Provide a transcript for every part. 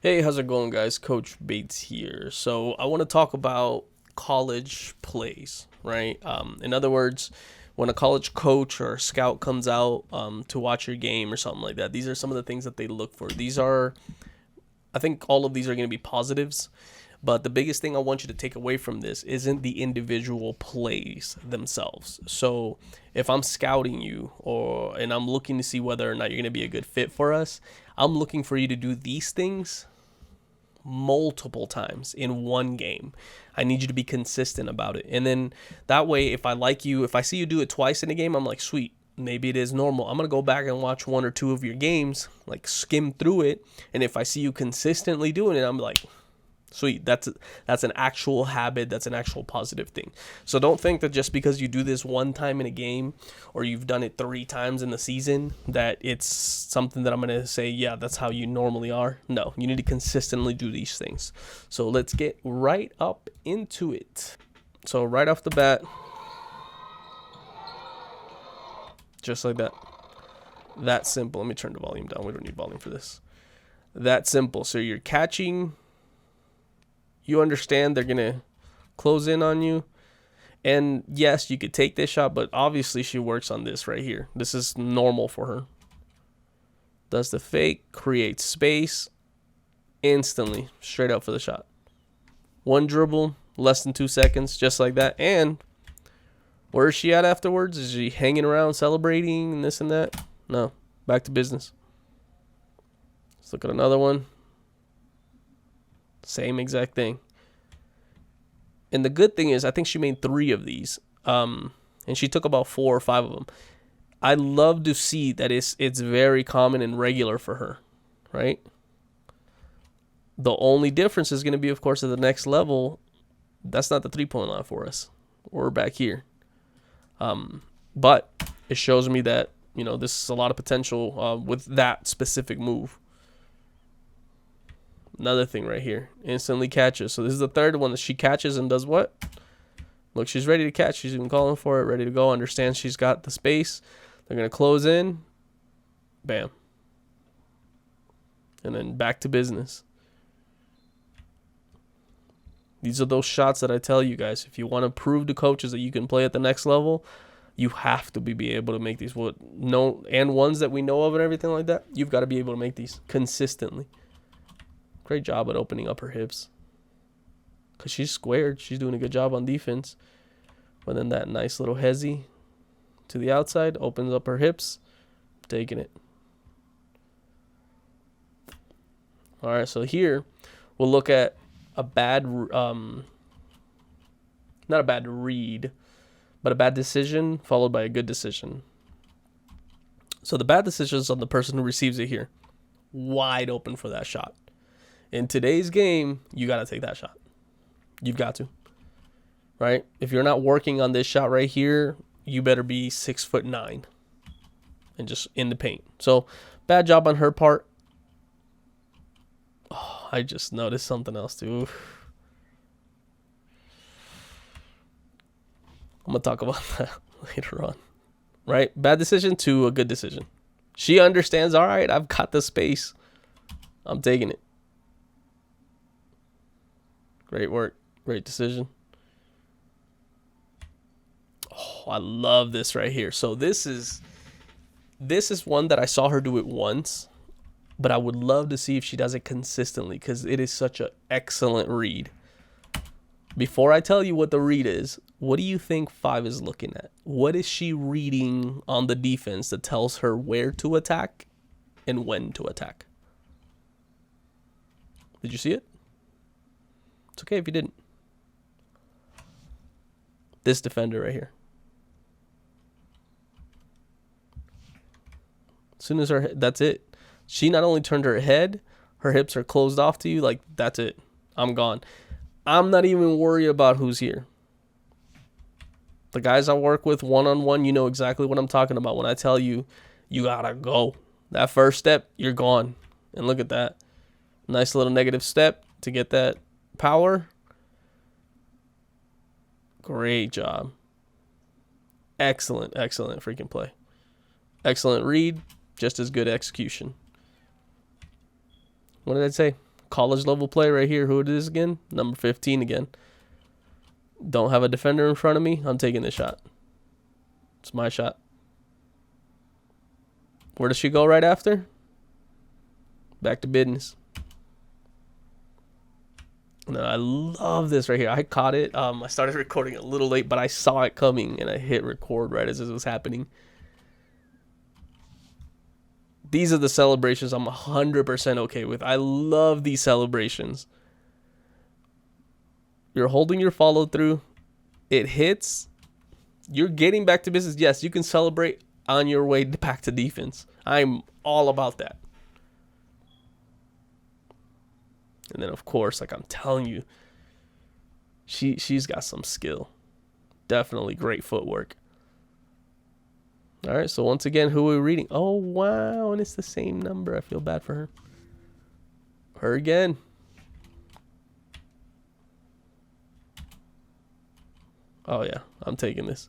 Hey, how's it going, guys? Coach Bates here. So I want to talk about college plays, right? In other words, when a college coach or scout comes out to watch your game or something like that, these are some of the things that they look for. I think all of these are going to be positives, but the biggest thing I want you to take away from this isn't the individual plays themselves. So if I'm scouting you and I'm looking to see whether or not you're going to be a good fit for us, I'm looking for you to do these things multiple times in one game. I need you to be consistent about it. And then that way, if I like you, if I see you do it twice in a game, I'm like, sweet, maybe it is normal. I'm going to go back and watch one or two of your games, like skim through it. And if I see you consistently doing it, I'm like, sweet, that's an actual habit. That's an actual positive thing. So don't think that just because you do this one time in a game or you've done it 3 times in the season that it's something that I'm going to say, yeah, that's how you normally are. No, you need to consistently do these things. So let's get right up into it. So right off the bat, just like that. That simple. Let me turn the volume down. We don't need volume for this. That simple. So you're catching. You understand they're going to close in on you. And yes, you could take this shot, but obviously she works on this right here. This is normal for her. Does the fake, creates space, instantly, straight up for the shot. One dribble, less than 2 seconds, just like that. And where is she at afterwards? Is she hanging around, celebrating, and this and that? No, back to business. Let's look at another one. Same exact thing. And the good thing is, I think she made 3 of these. And she took about 4 or 5 of them. I love to see that it's very common and regular for her, right? The only difference is going to be, of course, at the next level. That's not the 3-point line for us. We're back here. But it shows me that, this is a lot of potential with that specific move. Another thing right here. Instantly catches. So this is the third one that she catches and does what? Look, she's ready to catch. She's even calling for it. Ready to go. Understands she's got the space. They're going to close in. Bam. And then back to business. These are those shots that I tell you guys. If you want to prove to coaches that you can play at the next level, you have to be able to make these. And ones that we know of and everything like that, you've got to be able to make these consistently. Great job at opening up her hips. Because she's squared. She's doing a good job on defense. But then that nice little hezzy to the outside opens up her hips. Taking it. All right, so here we'll look at a bad, not a bad read, but a bad decision followed by a good decision. So the bad decision is on the person who receives it here. Wide open for that shot. In today's game, you got to take that shot. You've got to. Right? If you're not working on this shot right here, you better be 6'9" and just in the paint. So, bad job on her part. Oh, I just noticed something else too. I'm going to talk about that later on. Right? Bad decision to a good decision. She understands, all right, I've got the space. I'm taking it. Great work. Great decision. Oh, I love this right here. So this is one that I saw her do it once, but I would love to see if she does it consistently because it is such an excellent read. Before I tell you what the read is, what do you think 5 is looking at? What is she reading on the defense that tells her where to attack and when to attack? Did you see it? It's okay if you didn't. This defender right here. As soon as that's it. She not only turned her head, her hips are closed off to you. Like, that's it. I'm gone. I'm not even worried about who's here. The guys I work with one-on-one, you know exactly what I'm talking about when I tell you, you gotta go. That first step, you're gone. And look at that. Nice little negative step to get that power. Great job. Excellent freaking play. Excellent read. Just as good execution. What did I say? college level play right here. Who it is again? Number 15 again. Don't have a defender in front of me. I'm taking this shot. It's my shot. Where does she go right after? Back to business. And I love this right here. I caught it. I started recording a little late, but I saw it coming, and I hit record right as it was happening. These are the celebrations I'm 100% okay with. I love these celebrations. You're holding your follow through. It hits. You're getting back to business. Yes, you can celebrate on your way back to defense. I'm all about that. And then, of course, like I'm telling you, she's got some skill. Definitely great footwork. All right, so once again, who are we reading? Oh, wow, and it's the same number. I feel bad for her. Her again. Oh, yeah, I'm taking this.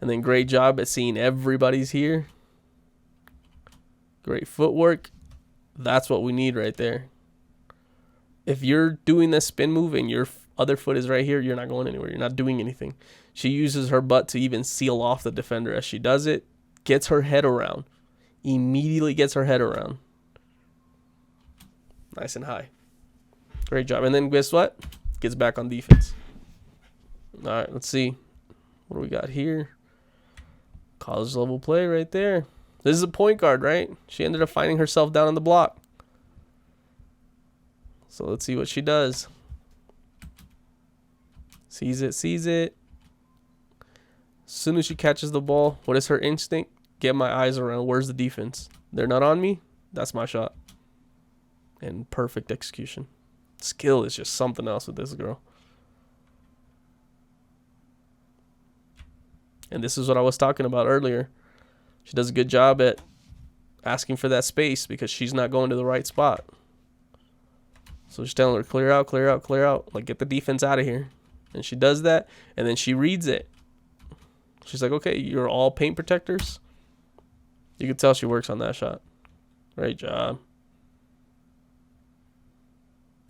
And then great job at seeing everybody's here. Great footwork. That's what we need right there. If you're doing this spin move and your other foot is right here, you're not going anywhere. You're not doing anything. She uses her butt to even seal off the defender as she does it. Gets her head around. Immediately gets her head around. Nice and high. Great job. And then guess what? Gets back on defense. All right, let's see. What do we got here? College level play right there. This is a point guard, right? She ended up finding herself down on the block. So let's see what she does. Sees it, sees it. As soon as she catches the ball, what is her instinct? Get my eyes around. Where's the defense? They're not on me. That's my shot. And perfect execution. Skill is just something else with this girl. And this is what I was talking about earlier. She does a good job at asking for that space because she's not going to the right spot. So she's telling her, clear out, clear out, clear out. Like, get the defense out of here. And she does that, and then she reads it. She's like, okay, you're all paint protectors. You can tell she works on that shot. Great job.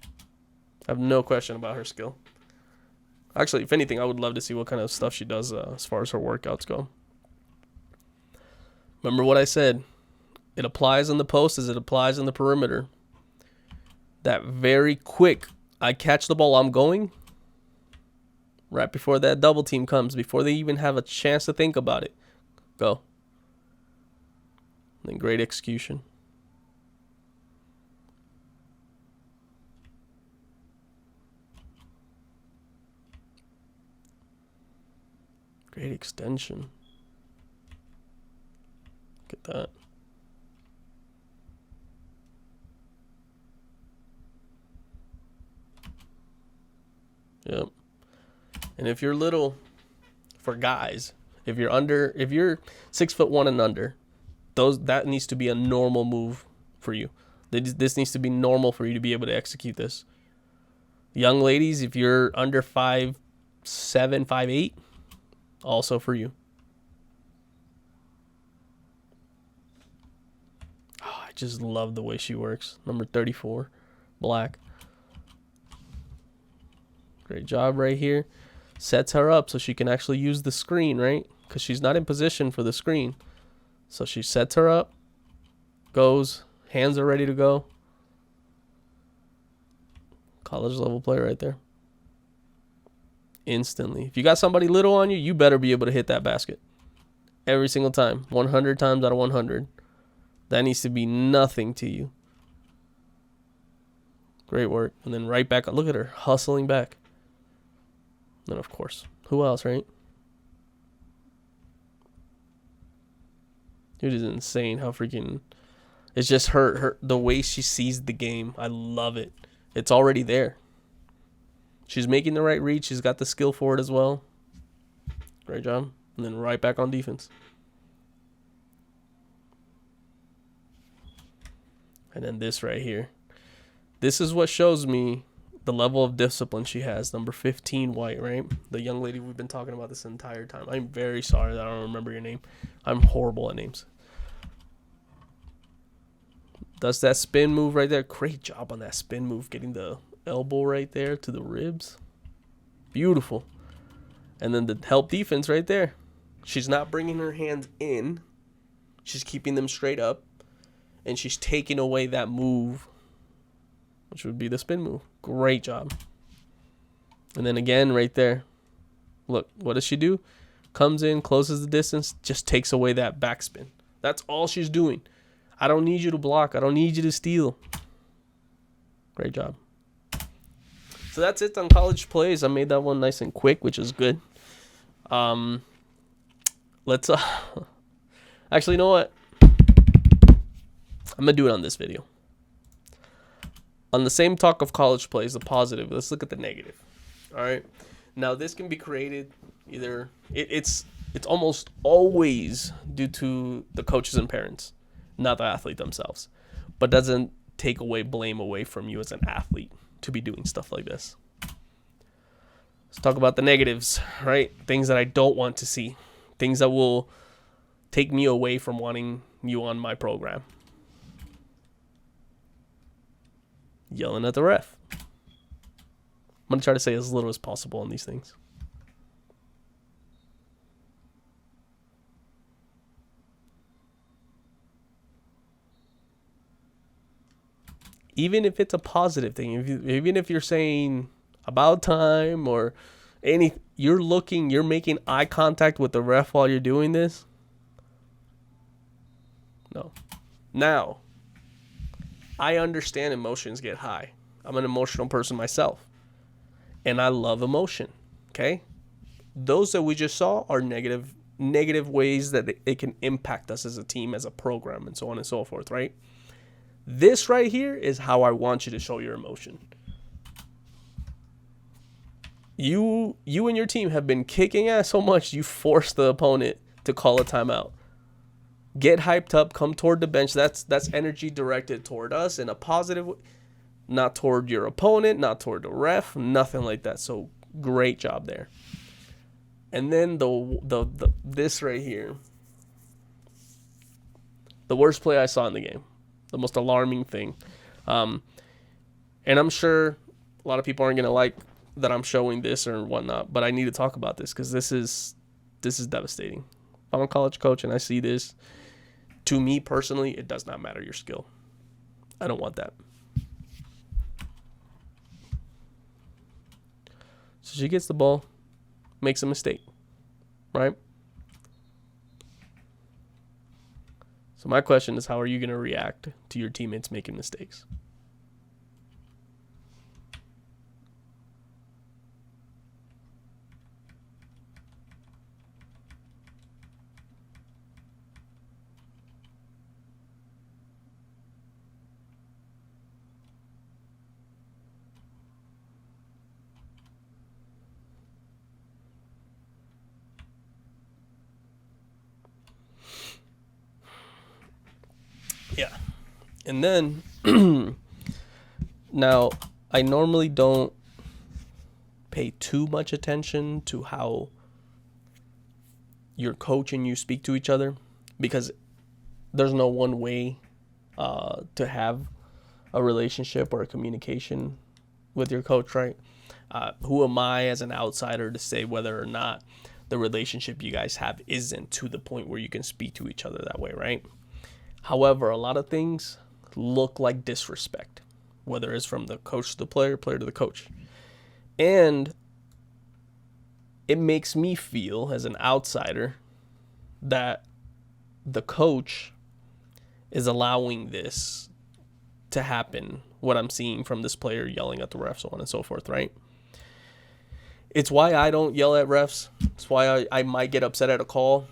I have no question about her skill. Actually, if anything, I would love to see what kind of stuff she does as far as her workouts go. Remember what I said. It applies in the post as it applies in the perimeter. That very quick, I catch the ball, I'm going. Right before that double team comes, before they even have a chance to think about it. Go. And then great execution. Great extension. Look at that. Yep. And if you're little, for guys, if you're 6'1" and under, that needs to be a normal move for you. This needs to be normal for you to be able to execute this. Young ladies, if you're under 5'7", 5'8", also for you. Oh, I just love the way she works. Number 34, black. Great job right here. Sets her up so she can actually use the screen, right? Because she's not in position for the screen. So she sets her up, goes, hands are ready to go. College level play right there. Instantly. If you got somebody little on you, you better be able to hit that basket. Every single time. 100 times out of 100. That needs to be nothing to you. Great work. And then right back. Look at her hustling back. And of course, who else, right? It is insane how freaking... It's just her the way she sees the game. I love it. It's already there. She's making the right read. She's got the skill for it as well. Great job. And then right back on defense. And then this right here. This is what shows me the level of discipline she has. Number 15, white, right? The young lady we've been talking about this entire time. I'm very sorry that I don't remember your name. I'm horrible at names. Does that spin move right there. Great job on that spin move, getting the elbow right there to the ribs. Beautiful. And then the help defense right there. She's not bringing her hands in. She's keeping them straight up. And she's taking away that move, which would be the spin move. Great job. And then again, right there. Look, what does she do? Comes in, closes the distance, just takes away that backspin. That's all she's doing. I don't need you to block. I don't need you to steal. Great job. So that's it on college plays. I made that one nice and quick, which is good. Let's actually, you know what? I'm gonna do it on this video. On the same talk of college plays, the positive, let's look at the negative. All right. Now this can be created either it's almost always due to the coaches and parents, not the athlete themselves, but doesn't take blame away from you as an athlete to be doing stuff like this. Let's talk about the negatives, right? Things that I don't want to see, things that will take me away from wanting you on my program. Yelling at the ref. I'm going to try to say as little as possible on these things. Even if it's a positive thing, even if you're saying about time or you're making eye contact with the ref while you're doing this. No. Now, I understand emotions get high. I'm an emotional person myself. And I love emotion. Okay? Those that we just saw are negative ways that it can impact us as a team, as a program, and so on and so forth, right? This right here is how I want you to show your emotion. You and your team have been kicking ass so much, you force the opponent to call a timeout. Get hyped up, come toward the bench. That's energy directed toward us in a positive way, not toward your opponent, not toward the ref, nothing like that. So great job there. And then this right here, the worst play I saw in the game, the most alarming thing. And I'm sure a lot of people aren't gonna like that I'm showing this or whatnot, but I need to talk about this because this is devastating. I'm a college coach and I see this. To me personally, it does not matter your skill. I don't want that. So she gets the ball, makes a mistake, right? So my question is, how are you going to react to your teammates making mistakes? Yeah. And then, now, I normally don't pay too much attention to how your coach and you speak to each other because there's no one way to have a relationship or a communication with your coach, right? Who am I as an outsider to say whether or not the relationship you guys have isn't to the point where you can speak to each other that way, right? However, a lot of things look like disrespect, whether it's from the coach to the player, player to the coach. And it makes me feel as an outsider that the coach is allowing this to happen, what I'm seeing from this player yelling at the ref, so on and so forth, right? It's why I don't yell at refs. It's why I might get upset at a call.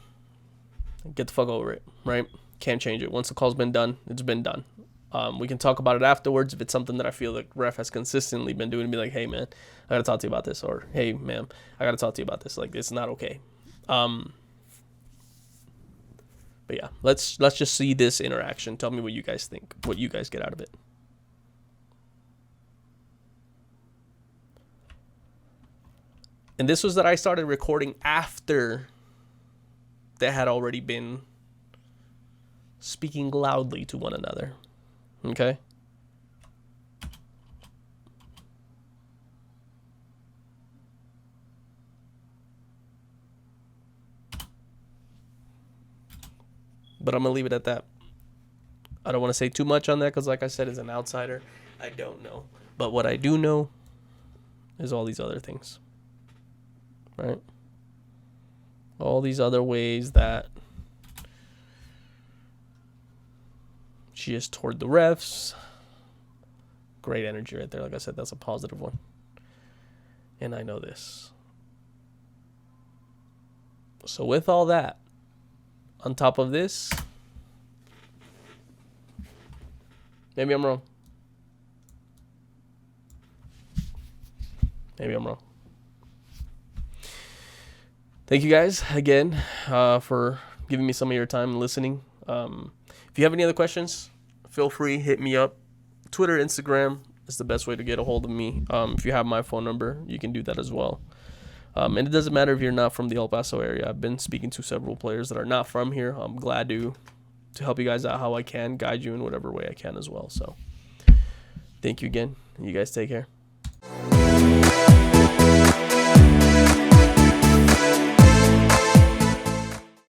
Get the fuck over it, right? Can't change it. Once the call's been done, it's been done. We can talk about it afterwards if it's something that I feel the ref has consistently been doing, and be like, hey, man, I got to talk to you about this. Or, hey, ma'am, I got to talk to you about this. Like, it's not okay. But yeah, let's just see this interaction. Tell me what you guys think, what you guys get out of it. And this was that I started recording after they had already been speaking loudly to one another. Okay. But I'm going to leave it at that. I don't want to say too much on that because, like I said, as an outsider, I don't know. But what I do know is all these other things, right? All these other ways that she is toward the refs. Great energy right there. Like I said, that's a positive one. And I know this. So with all that, on top of this, maybe I'm wrong. Maybe I'm wrong. Thank you guys again for giving me some of your time and listening. If you have any other questions, feel free, hit me up. Twitter, Instagram is the best way to get a hold of me. If you have my phone number, you can do that as well. And it doesn't matter if you're not from the El Paso area. I've been speaking to several players that are not from here. I'm glad to help you guys out how I can, guide you in whatever way I can as well. So thank you again. You guys take care.